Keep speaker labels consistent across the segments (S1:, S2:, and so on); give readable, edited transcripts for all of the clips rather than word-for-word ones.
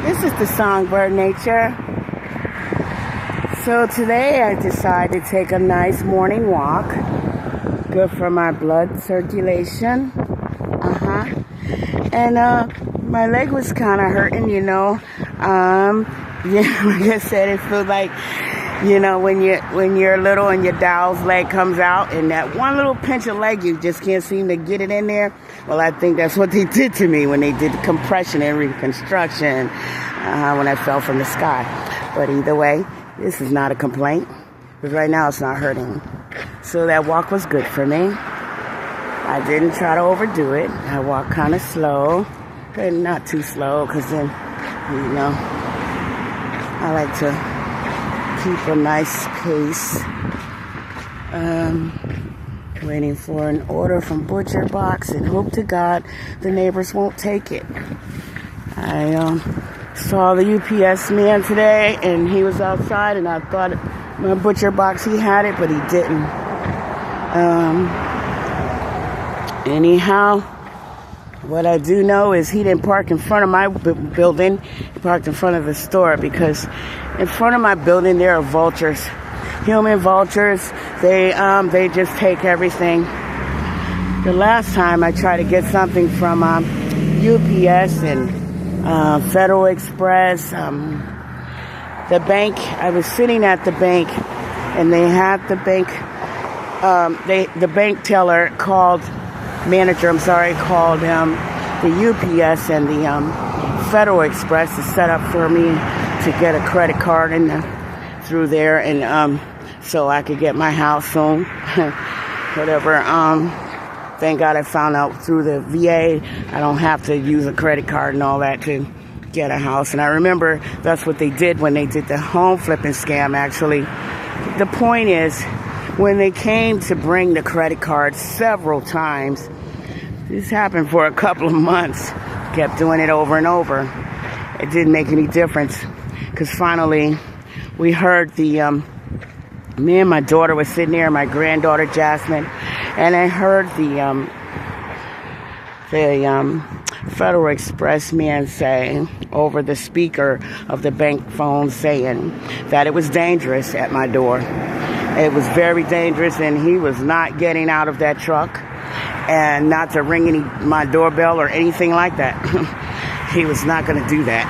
S1: This is the Songbird Nature. So today I decided to take a nice morning walk. Good for my blood circulation. And my leg was kind of hurting, like I said, it feels like, when you're little and your doll's leg comes out and that one little pinch of leg, you just can't seem to get it in there. Well, I think that's what they did to me when they did the compression and reconstruction when I fell from the sky. But either way, this is not a complaint because right now it's not hurting. So that walk was good for me. I didn't try to overdo it. I walked kind of slow, but not too slow because then, I like to keep a nice pace. Waiting for an order from Butcher Box and hope to God the neighbors won't take it. I saw the UPS man today and he was outside and I thought my Butcher Box he had it, but he didn't. Anyhow, what I do know is he didn't park in front of my building. He parked in front of the store because in front of my building there are vultures, human vultures. They just take everything. The last time I tried to get something from UPS and Federal Express, the bank. I was sitting at the bank and they had the bank. The bank teller called. Manager, called the UPS and the Federal Express to set up for me to get a credit card through there, and so I could get my house soon. Whatever. Thank God I found out through the VA I don't have to use a credit card and all that to get a house. And I remember that's what they did when they did the home flipping scam. Actually, the point is, when they came to bring the credit card several times, this happened for a couple of months, kept doing it over and over. It didn't make any difference because finally we heard me and my daughter was sitting there, my granddaughter Jasmine, and I heard the Federal Express man say over the speaker of the bank phone saying that it was dangerous at my door. It was very dangerous, and he was not getting out of that truck and not to ring my doorbell or anything like that. He was not going to do that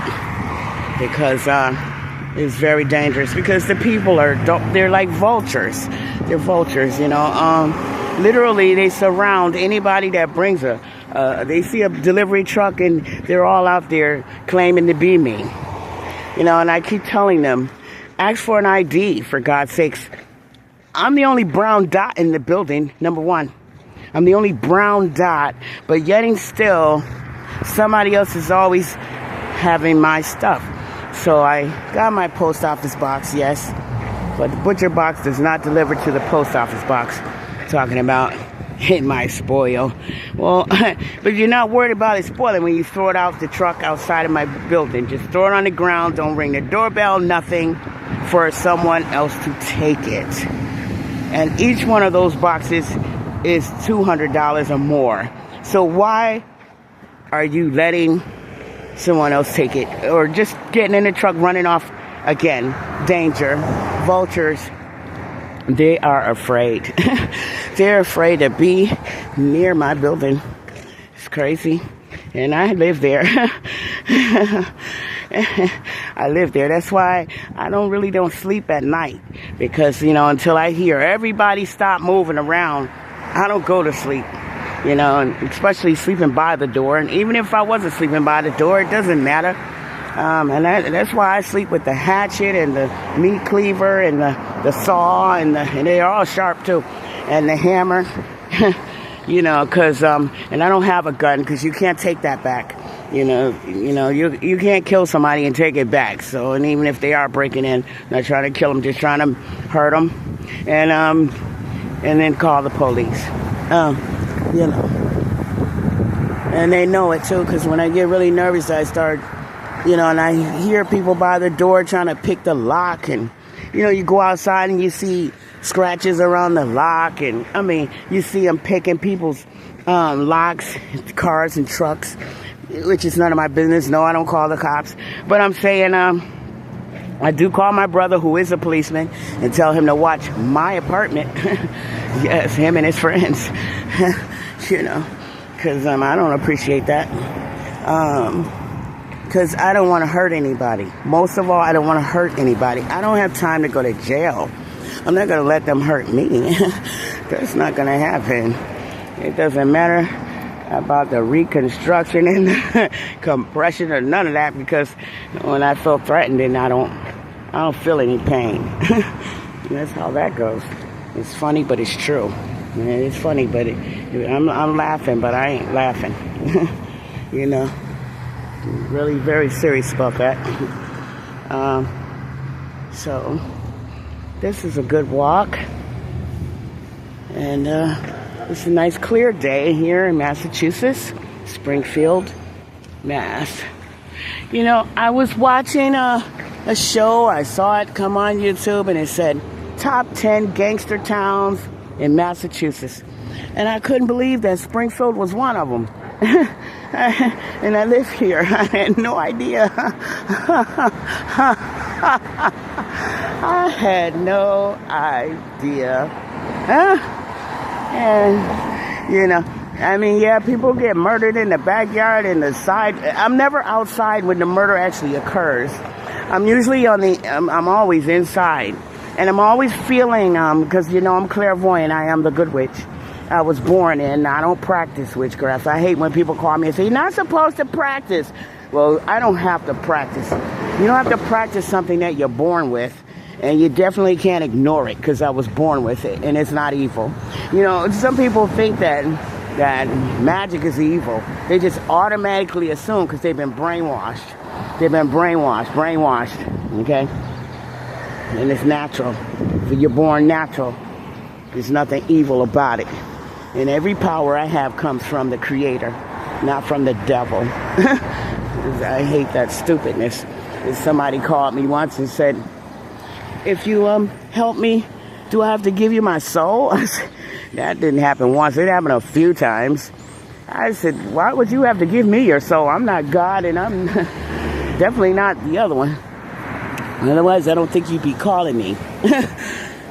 S1: because it's very dangerous because the people they're like vultures. They're vultures, literally they surround anybody that brings they see a delivery truck and they're all out there claiming to be me. And I keep telling them, ask for an ID for God's sakes. I'm the only brown dot in the building, number one. I'm the only brown dot, but yet and still, somebody else is always having my stuff. So I got my post office box, yes, but the Butcher Box does not deliver to the post office box. Talking about it might spoil. Well, but you're not worried about it spoiling when you throw it out the truck outside of my building. Just throw it on the ground, don't ring the doorbell, nothing, for someone else to take it. And each one of those boxes is $200 or more. So why are you letting someone else take it? Or just getting in the truck, running off again? Danger. Vultures. They are afraid. They're afraid to be near my building. It's crazy. And I live there. I live there. That's why I don't sleep at night. Because, until I hear everybody stop moving around, I don't go to sleep. And especially sleeping by the door. And even if I wasn't sleeping by the door, it doesn't matter. And that's why I sleep with the hatchet and the meat cleaver and the saw and they're all sharp too. And the hammer. Because and I don't have a gun because you can't take that back. You can't kill somebody and take it back. So, and even if they are breaking in, not trying to kill them, just trying to hurt them, and then call the police. And they know it too, because when I get really nervous, I start, and I hear people by the door trying to pick the lock, and you go outside and you see scratches around the lock, and you see them picking people's locks, cars and trucks. which is none of my business. No, I don't call the cops. But I'm saying, I do call my brother, who is a policeman, and tell him to watch my apartment. Yes, him and his friends. You know, because I don't appreciate that. Because I don't want to hurt anybody. Most of all, I don't want to hurt anybody. I don't have time to go to jail. I'm not going to let them hurt me. That's not going to happen. It doesn't matter about the reconstruction and the compression or none of that, because when I feel threatened, then I don't feel any pain. That's how that goes. It's funny, but it's true. It's funny, but I'm laughing, but I ain't laughing. You know, really very serious about that. So this is a good walk, and it's a nice clear day here in Massachusetts, Springfield, Mass. You know, I was watching a show. I saw it come on YouTube, and it said top 10 gangster towns in Massachusetts, and I couldn't believe that Springfield was one of them. And I live here. I had no idea. I had no idea. And, you know, I mean, yeah, people get murdered in the backyard, in the side. I'm never outside when the murder actually occurs. I'm usually I'm always inside. And I'm always feeling, because, you know, I'm clairvoyant. I am the good witch. I was born in. I don't practice witchcraft. I hate when people call me and say, you're not supposed to practice. Well, I don't have to practice. You don't have to practice something that you're born with. And you definitely can't ignore it, because I was born with it. And it's not evil. You know, some people think that magic is evil. They just automatically assume, because they've been brainwashed. They've been brainwashed. Okay? And it's natural. So you're born natural. There's nothing evil about it. And every power I have comes from the Creator, not from the devil. I hate that stupidness. Somebody called me once and said, if you help me, do I have to give you my soul? I said, that didn't happen once. It happened a few times. I said, why would you have to give me your soul? I'm not God, and I'm definitely not the other one. Otherwise, I don't think you'd be calling me.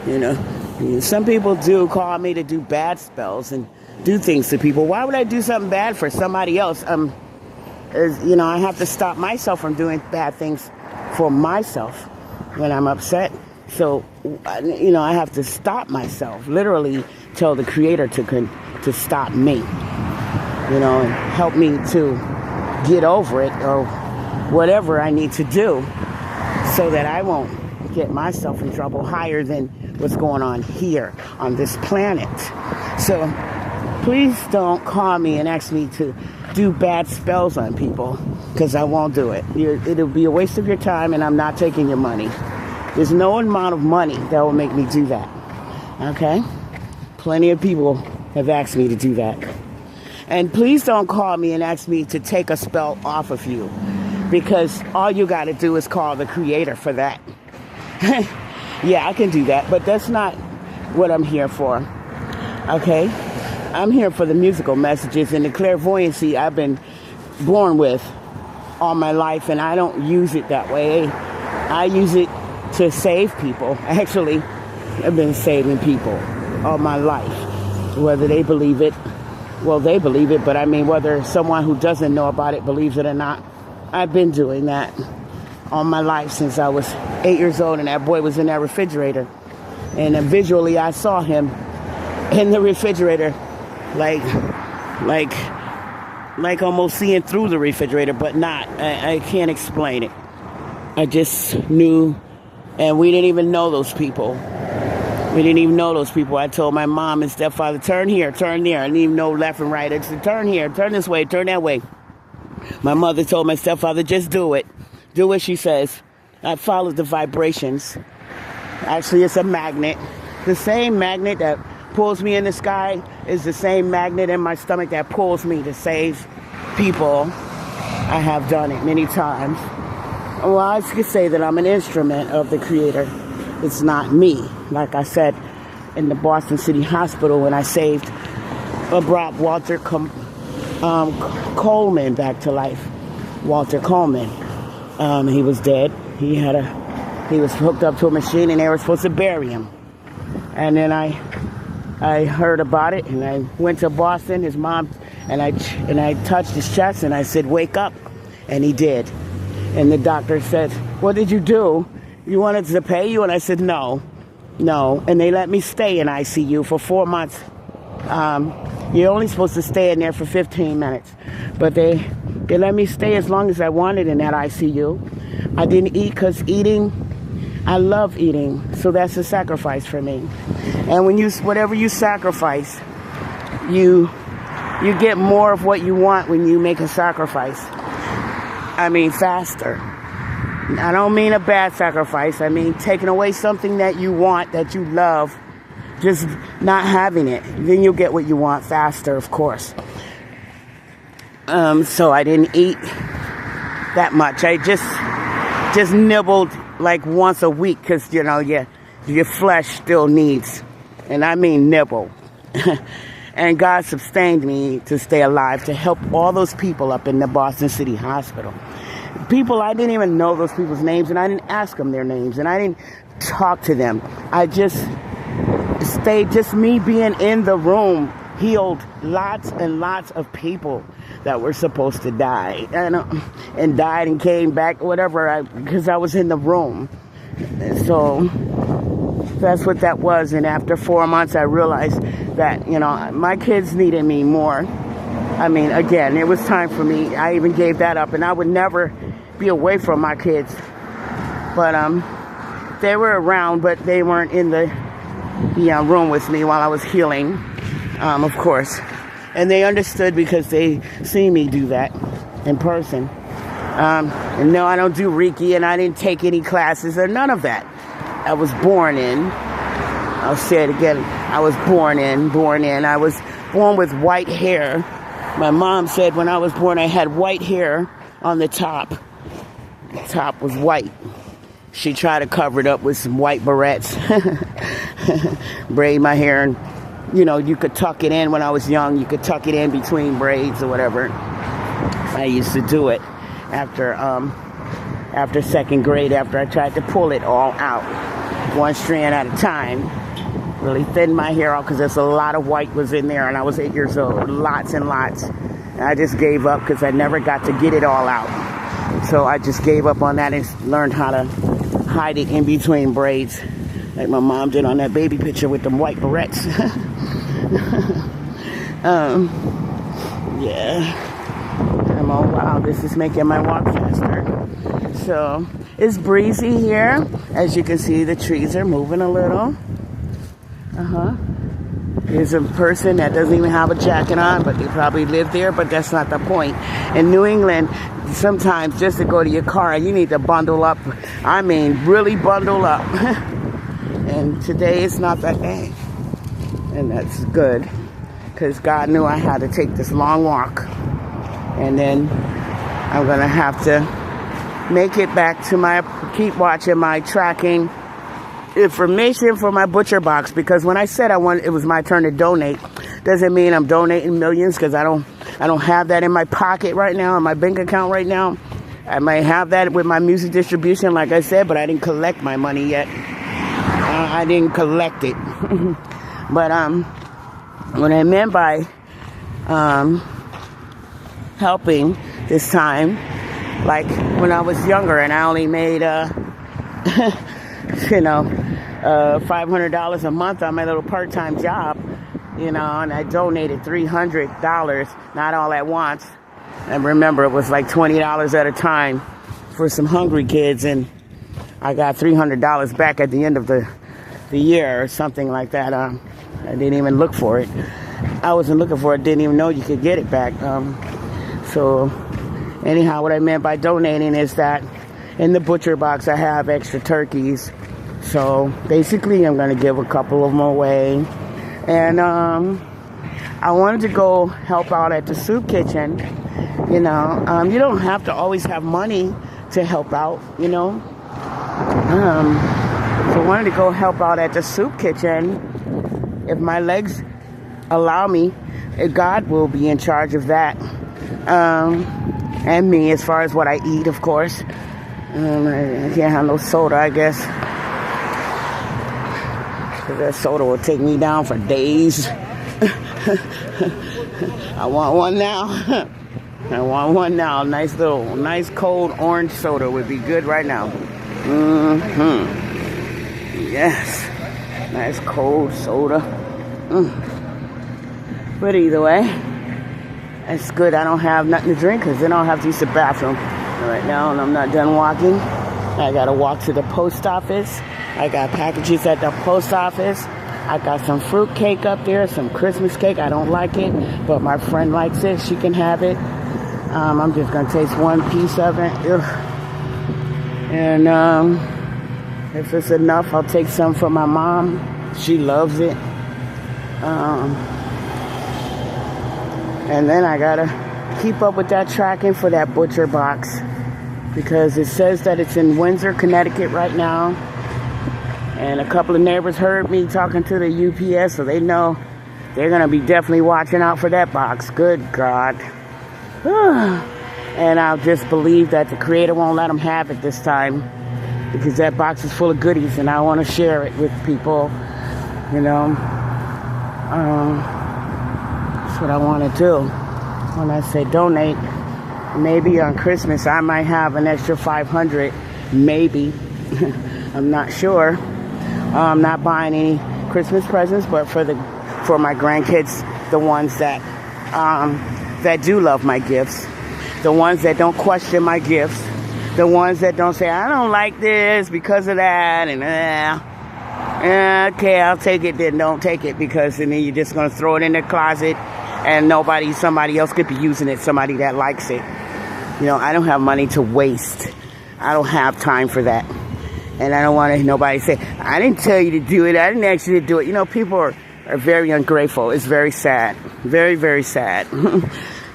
S1: You know, some people do call me to do bad spells and do things to people. Why would I do something bad for somebody else? You know, I have to stop myself from doing bad things for myself when I'm upset. So, you know, I have to stop myself. Literally tell the Creator to stop me. You know, and help me to get over it, or whatever I need to do, so that I won't get myself in trouble higher than what's going on here on this planet. So please don't call me and ask me to do bad spells on people, because I won't do it. It'll be a waste of your time, and I'm not taking your money. There's no amount of money that will make me do that. Okay? Plenty of people have asked me to do that. And please don't call me and ask me to take a spell off of you, because all you got to do is call the Creator for that. Yeah, I can do that, but that's not what I'm here for. Okay? I'm here for the musical messages and the clairvoyancy I've been born with all my life, and I don't use it that way. I use it to save people. Actually, I've been saving people all my life, whether they believe it. Well, they believe it, but I mean, whether someone who doesn't know about it believes it or not, I've been doing that all my life since I was 8 years old, and that boy was in that refrigerator. And visually, I saw him in the refrigerator, like almost seeing through the refrigerator, but not. I can't explain it. I just knew, and we didn't even know those people. I told my mom and stepfather, turn here, turn there. I didn't even know left and right. I said, turn here, turn this way, turn that way. My mother told my stepfather, just do it. Do what she says. I followed the vibrations. Actually, it's a magnet. The same magnet that pulls me in the sky is the same magnet in my stomach that pulls me to save people. I have done it many times. Well, I could say that I'm an instrument of the Creator. It's not me. Like I said in the Boston City Hospital when I saved, brought Walter Coleman back to life. Walter Coleman. He was dead. He was hooked up to a machine, and they were supposed to bury him. And then I heard about it, and I went to Boston. His mom and I touched his chest, and I said, "Wake up," and he did. And the doctor said, "What did you do? You wanted to pay you?" And I said, "No." And they let me stay in ICU for 4 months. You're only supposed to stay in there for 15 minutes, but they let me stay as long as I wanted in that ICU. I didn't eat because I love eating, so that's a sacrifice for me. And whatever you sacrifice, you get more of what you want when you make a sacrifice. I mean, faster. I don't mean a bad sacrifice. I mean taking away something that you want, that you love, just not having it. Then you'll get what you want faster, of course. So I didn't eat that much. I just nibbled like once a week because, your flesh still needs, and I mean nibble. And God sustained me to stay alive, to help all those people up in the Boston City Hospital. People, I didn't even know those people's names, and I didn't ask them their names, and I didn't talk to them. I just me being in the room healed lots and lots of people that were supposed to die, and died and came back, whatever, because I was in the room. So that's what that was. And after 4 months, I realized that, my kids needed me more. I mean, again, it was time for me. I even gave that up, and I would never be away from my kids. But they were around, but they weren't in the room with me while I was healing, of course. And they understood because they see me do that in person. And no, I don't do Reiki, and I didn't take any classes or none of that. I was born in. I'll say it again. I was born in. I was born with white hair. My mom said when I was born, I had white hair on the top. The top was white. She tried to cover it up with some white barrettes. Braid my hair, and you could tuck it in. When I was young, you could tuck it in between braids or whatever. I used to do it after second grade, after I tried to pull it all out, one strand at a time. Really thin my hair out because there's a lot of white was in there, and I was 8 years old, lots and lots. And I just gave up because I never got to get it all out. So I just gave up on that and learned how to hide it in between braids, like my mom did on that baby picture with them white barrettes. Yeah. Oh wow, this is making my walk faster. So it's breezy here. As you can see, the trees are moving a little. There's a person that doesn't even have a jacket on, but they probably live there, but that's not the point. In New England, sometimes just to go to your car, you need to bundle up. I mean, really bundle up. And today is not that day. And that's good, because God knew I had to take this long walk. And then I'm going to have to make it back to keep watching my tracking information for my butcher box, because when I said it was my turn to donate, doesn't mean I'm donating millions, because I don't have that in my pocket right now, in my bank account right now. I might have that with my music distribution, like I said, but I didn't collect my money yet. I didn't collect it. But what I meant by helping this time, like when I was younger and I only made $500 a month on my little part-time job, and I donated $300, not all at once. And remember, it was like $20 at a time for some hungry kids, and I got $300 back at the end of the year or something like that. I didn't even look for it. I wasn't looking for it, didn't even know you could get it back. So anyhow, what I meant by donating is that in the butcher box I have extra turkeys. So basically I'm going to give a couple of them away. And I wanted to go help out at the soup kitchen. You don't have to always have money to help out, So I wanted to go help out at the soup kitchen. If my legs allow me, God will be in charge of that. And me, as far as what I eat, of course. I can't have no soda, I guess. Because that soda will take me down for days. I want one now. I want one now. Nice cold orange soda would be good right now. Yes. Nice cold soda. But either way, it's good I don't have nothing to drink, because then I'll have to use the bathroom right now, and I'm not done walking. I gotta walk to the post office. I got packages at the post office. I got some fruit cake up there, some Christmas cake. I don't like it, but my friend likes it. She can have it. I'm just gonna taste one piece of it. Ugh. And if it's enough, I'll take some for my mom. She loves it. And then I gotta keep up with that tracking for that butcher box, because it says that it's in Windsor, Connecticut right now. And a couple of neighbors heard me talking to the UPS, so they know they're gonna be definitely watching out for that box. Good God. And I'll just believe that the creator won't let them have it this time, because that box is full of goodies and I want to share it with people, you know. That's what I want to do. When I say donate, maybe on Christmas I might have an extra 500, maybe. I'm not sure. I'm not buying any Christmas presents, but for my grandkids, the ones that do love my gifts, the ones that don't question my gifts, the ones that don't say, I don't like this because of that, and okay, I'll take it, then don't take it, because then you're just going to throw it in the closet, and somebody else could be using it, somebody that likes it. You know, I don't have money to waste. I don't have time for that. And I don't want nobody say, I didn't tell you to do it, I didn't ask you to do it. You know, people are very ungrateful. It's very sad. Very, very sad.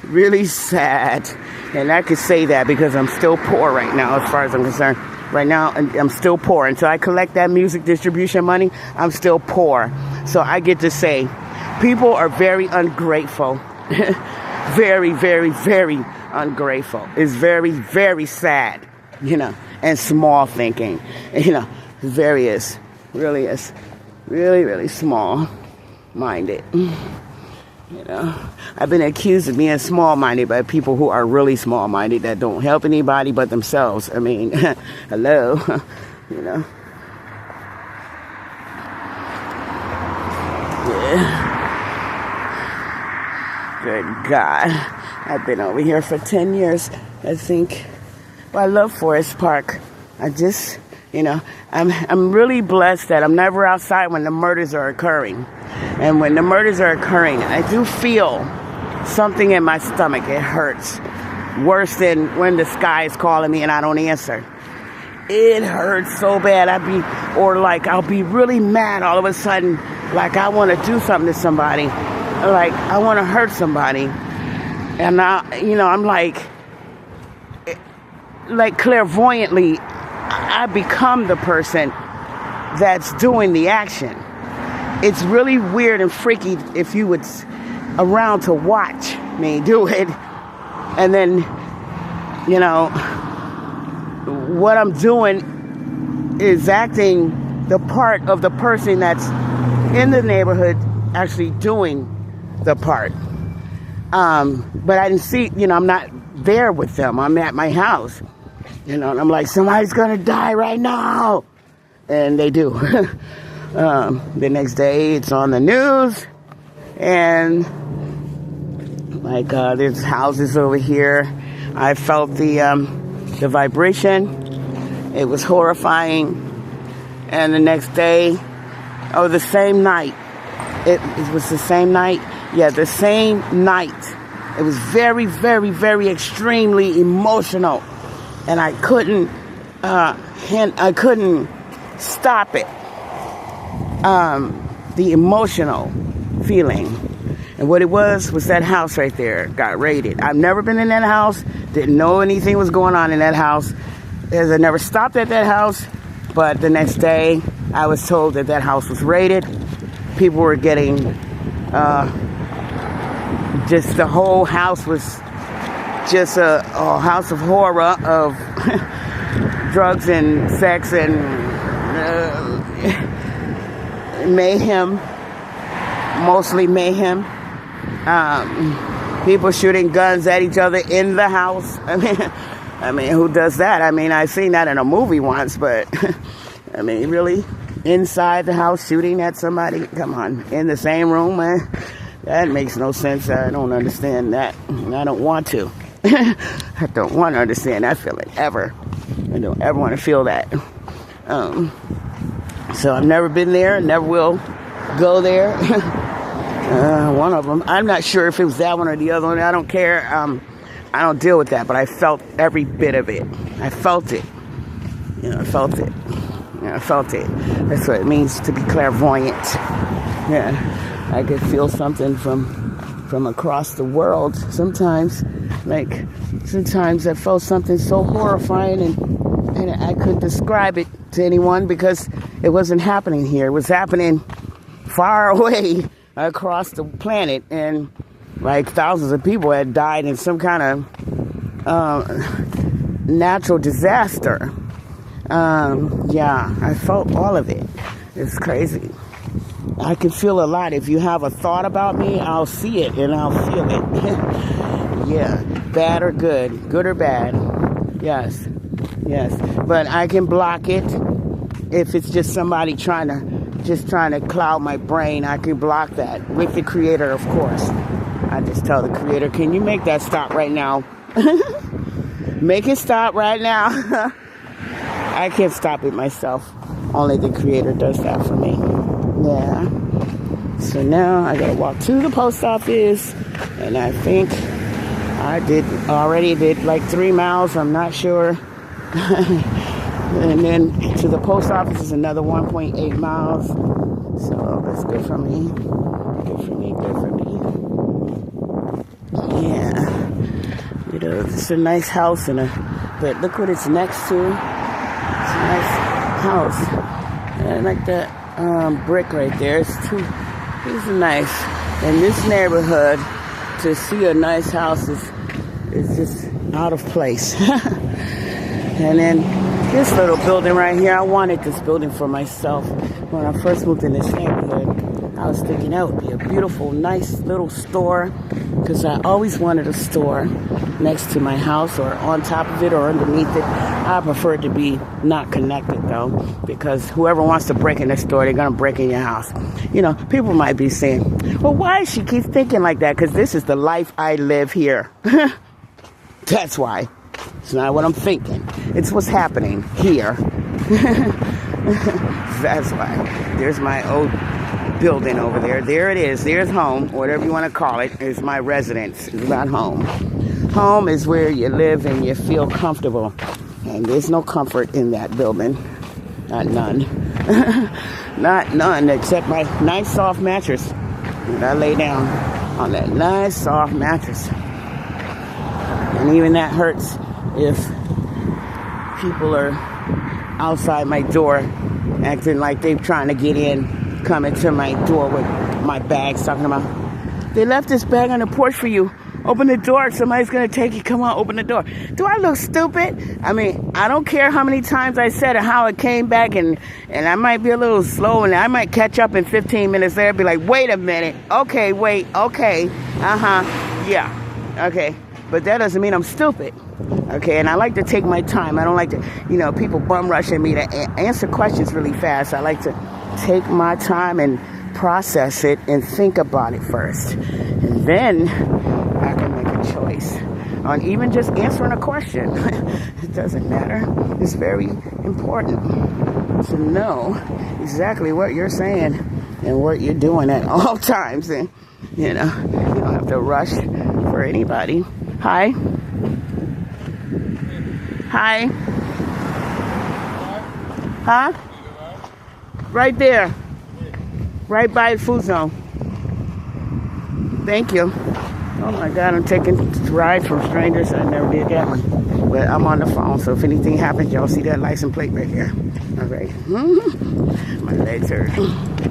S1: Really sad. And I could say that because I'm still poor right now, as far as I'm concerned. Right now, I'm still poor. Until I collect that music distribution money, I'm still poor. So I get to say, people are very ungrateful. Very, very, very ungrateful. It's very, very sad, you know, and small thinking. You know, really is. Really, really small-minded. You know, I've been accused of being small-minded by people who are really small-minded that don't help anybody but themselves. I mean, hello, you know. Yeah. Good God. I've been over here for 10 years, I think. Well, I love Forest Park. I just, you know, I'm really blessed that I'm never outside when the murders are occurring. And when the murders are occurring, I do feel something in my stomach. It hurts. Worse than when the sky is calling me and I don't answer. It hurts so bad. I'll be really mad all of a sudden. Like I want to do something to somebody. Like I want to hurt somebody. And I'm like clairvoyantly, I become the person that's doing the action. It's really weird and freaky if you would around to watch me do it. And then, you know, what I'm doing is acting the part of the person that's in the neighborhood actually doing the part. But I didn't see, you know, I'm not there with them. I'm at my house. You know, and I'm like, somebody's going to die right now. And they do. The next day, it's on the news, and like there's houses over here. I felt the vibration. It was horrifying. And the next day, the same night. It was the same night. Yeah, the same night. It was very, very, very extremely emotional, and I couldn't stop it. The emotional feeling. And what it was that house right there got raided. I've never been in that house. Didn't know anything was going on in that house. As I never stopped at that house. But the next day, I was told that house was raided. People were getting, just the whole house was just a house of horror of drugs and sex and mayhem, mostly mayhem. People shooting guns at each other in the house. I mean, who does that? I mean, I've seen that in a movie once, but I mean, really, inside the house shooting at somebody? Come on, in the same room, man. That makes no sense. I don't understand that. I don't want to. I don't want to understand that feeling ever. I don't ever want to feel that. So I've never been there, never will go there. One of them. I'm not sure if it was that one or the other one. I don't care. I don't deal with that, but I felt every bit of it. I felt it. I felt it. I felt it. That's what it means to be clairvoyant. Yeah, I could feel something from across the world. Sometimes I felt something so horrifying, and I couldn't describe it to anyone because it wasn't happening here. It was happening far away across the planet, and like thousands of people had died in some kind of natural disaster. Yeah, I felt all of it. It's crazy. I can feel a lot. If you have a thought about me, I'll see it and I'll feel it. Yeah, bad or good, good or bad. Yes. But I can block it if it's just somebody trying to cloud my brain. I can block that with the Creator, of course. I just tell the Creator, can you make that stop right now? Make it stop right now. I can't stop it myself. Only the Creator does that for me. Yeah. So now I gotta walk to the post office, and I think I already did like 3 miles. I'm not sure. And then to the post office is another 1.8 miles. So that's good for me. Good for me. Good for me. Yeah. It's a nice house, but look what it's next to. It's a nice house. And I like that brick right there. It's nice. In this neighborhood, to see a nice house is just out of place. And then this little building right here, I wanted this building for myself. When I first moved in this neighborhood, I was thinking that would be a beautiful, nice little store, because I always wanted a store next to my house or on top of it or underneath it. I prefer it to be not connected, though, because whoever wants to break in the store, they're going to break in your house. People might be saying, well, why does she keep thinking like that? Because this is the life I live here. That's why. It's not what I'm thinking. It's what's happening here. That's why. There's my old building over there. There it is. There's home, whatever you want to call it. It's my residence. It's not home. Home is where you live and you feel comfortable. And there's no comfort in that building. Not none. Not none, except my nice soft mattress. And I lay down on that nice soft mattress. And even that hurts if people are outside my door acting like they're trying to get in, coming to my door with my bags, talking about, they left this bag on the porch for you. Open the door. Somebody's going to take it. Come on, open the door. Do I look stupid? I mean, I don't care how many times I said it, how it came back, and I might be a little slow, and I might catch up in 15 minutes there, be like, wait a minute. Okay, wait. Okay. Yeah. Okay. But that doesn't mean I'm stupid. Okay, and I like to take my time. I don't like to, people bum rush at me to answer questions really fast. I like to take my time and process it and think about it first. And then I can make a choice on even just answering a question. It doesn't matter. It's very important to know exactly what you're saying and what you're doing at all times. And, you don't have to rush for anybody. Hi. Hi. Huh? Right there. Right by the food zone. Thank you. Oh my God, I'm taking rides from strangers. I never did that one. But I'm on the phone, so if anything happens, y'all see that license plate right here. All right. My legs hurt.